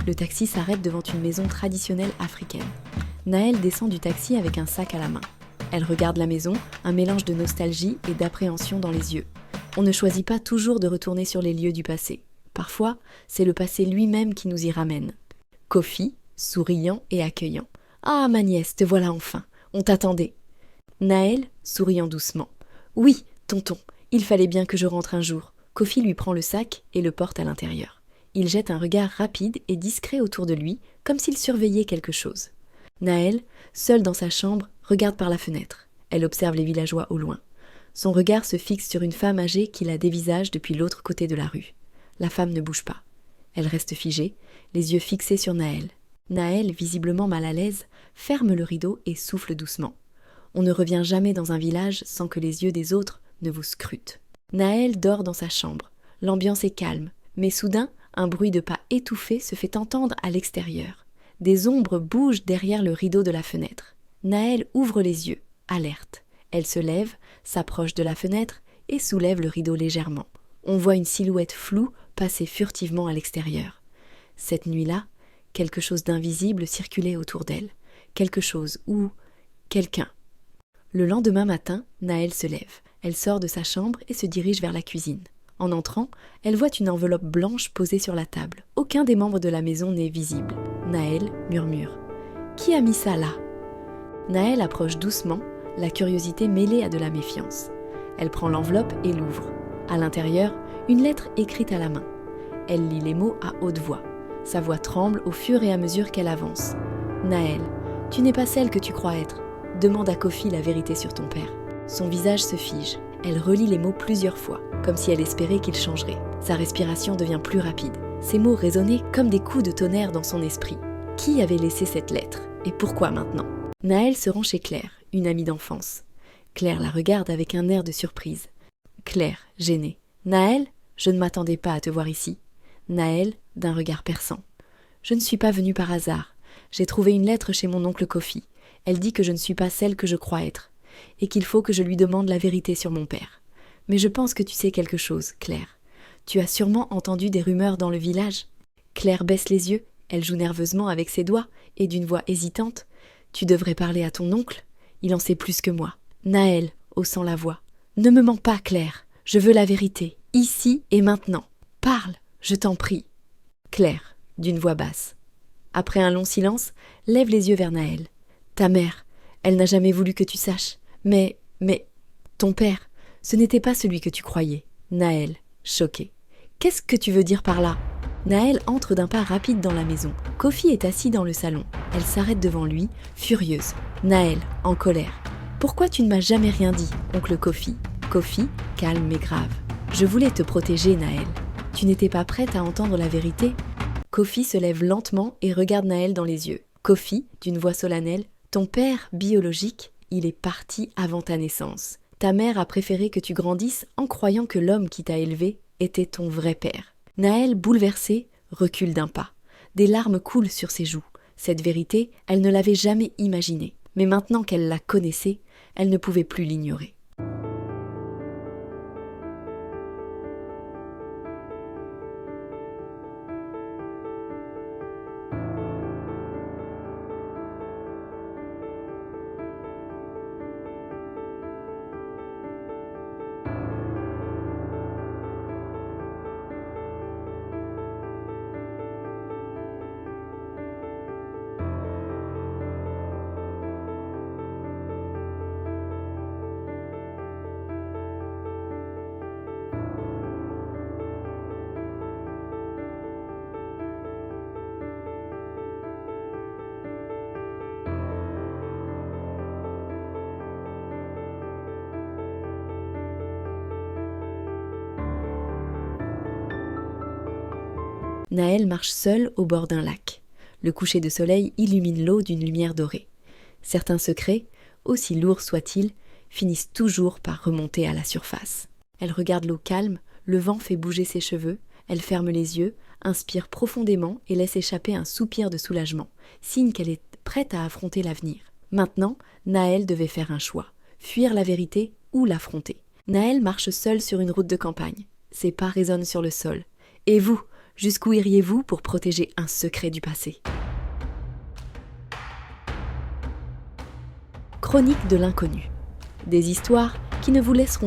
Le taxi s'arrête devant une maison traditionnelle africaine. Nahel descend du taxi avec un sac à la main. Elle regarde la maison, un mélange de nostalgie et d'appréhension dans les yeux. On ne choisit pas toujours de retourner sur les lieux du passé. Parfois, c'est le passé lui-même qui nous y ramène. Kofi, souriant et accueillant. « Ah, ma nièce, te voilà enfin. On t'attendait. » Nahel, souriant doucement. « Oui, tonton, il fallait bien que je rentre un jour. » Kofi lui prend le sac et le porte à l'intérieur. Il jette un regard rapide et discret autour de lui, comme s'il surveillait quelque chose. Nahel, seule dans sa chambre, regarde par la fenêtre. Elle observe les villageois au loin. Son regard se fixe sur une femme âgée qui la dévisage depuis l'autre côté de la rue. La femme ne bouge pas. Elle reste figée, les yeux fixés sur Nahel. Nahel, visiblement mal à l'aise, ferme le rideau et souffle doucement. On ne revient jamais dans un village sans que les yeux des autres ne vous scrutent. Nahel dort dans sa chambre. L'ambiance est calme, mais soudain, un bruit de pas étouffé se fait entendre à l'extérieur. Des ombres bougent derrière le rideau de la fenêtre. Nahel ouvre les yeux, alerte. Elle se lève, s'approche de la fenêtre et soulève le rideau légèrement. On voit une silhouette floue passer furtivement à l'extérieur. Cette nuit-là, quelque chose d'invisible circulait autour d'elle. Quelque chose ou quelqu'un. Le lendemain matin, Nahel se lève. Elle sort de sa chambre et se dirige vers la cuisine. En entrant, elle voit une enveloppe blanche posée sur la table. Aucun des membres de la maison n'est visible. Nahel murmure. « Qui a mis ça là ?» Nahel approche doucement, la curiosité mêlée à de la méfiance. Elle prend l'enveloppe et l'ouvre. À l'intérieur, une lettre écrite à la main. Elle lit les mots à haute voix. Sa voix tremble au fur et à mesure qu'elle avance. « Nahel, tu n'es pas celle que tu crois être. Demande à Kofi la vérité sur ton père. » Son visage se fige. Elle relit les mots plusieurs fois, comme si elle espérait qu'ils changeraient. Sa respiration devient plus rapide. Ces mots résonnaient comme des coups de tonnerre dans son esprit. Qui avait laissé cette lettre? Et pourquoi maintenant? Nahel se rend chez Claire, une amie d'enfance. Claire la regarde avec un air de surprise. Claire, gênée. « Nahel, je ne m'attendais pas à te voir ici. » Nahel, d'un regard perçant. « Je ne suis pas venue par hasard. J'ai trouvé une lettre chez mon oncle Kofi. Elle dit que je ne suis pas celle que je crois être. Et qu'il faut que je lui demande la vérité sur mon père. Mais je pense que tu sais quelque chose, Claire. Tu as sûrement entendu des rumeurs dans le village. » Claire baisse les yeux, elle joue nerveusement avec ses doigts, et d'une voix hésitante. « Tu devrais parler à ton oncle, il en sait plus que moi. » Nahel, haussant la voix. « Ne me mens pas, Claire, je veux la vérité, ici et maintenant. Parle, je t'en prie. » Claire, d'une voix basse. Après un long silence, lève les yeux vers Nahel. « Ta mère, elle n'a jamais voulu que tu saches. Mais, ton père, ce n'était pas celui que tu croyais. » Nahel, choqué. « Qu'est-ce que tu veux dire par là ?» Nahel entre d'un pas rapide dans la maison. Kofi est assis dans le salon. Elle s'arrête devant lui, furieuse. Nahel, en colère. « Pourquoi tu ne m'as jamais rien dit, oncle Kofi ?» Kofi, calme mais grave. « Je voulais te protéger, Nahel. Tu n'étais pas prête à entendre la vérité ?» Kofi se lève lentement et regarde Nahel dans les yeux. Kofi, d'une voix solennelle. « Ton père biologique, il est parti avant ta naissance. Ta mère a préféré que tu grandisses en croyant que l'homme qui t'a élevé était ton vrai père. » Nahel, bouleversée, recule d'un pas. Des larmes coulent sur ses joues. Cette vérité, elle ne l'avait jamais imaginée. Mais maintenant qu'elle la connaissait, elle ne pouvait plus l'ignorer. Nahel marche seule au bord d'un lac. Le coucher de soleil illumine l'eau d'une lumière dorée. Certains secrets, aussi lourds soient-ils, finissent toujours par remonter à la surface. Elle regarde l'eau calme, le vent fait bouger ses cheveux, elle ferme les yeux, inspire profondément et laisse échapper un soupir de soulagement, signe qu'elle est prête à affronter l'avenir. Maintenant, Nahel devait faire un choix, fuir la vérité ou l'affronter. Nahel marche seule sur une route de campagne. Ses pas résonnent sur le sol. « Et vous, Jusqu'où iriez-vous pour protéger un secret du passé ? Chronique de l'inconnu. Des histoires qui ne vous laisseront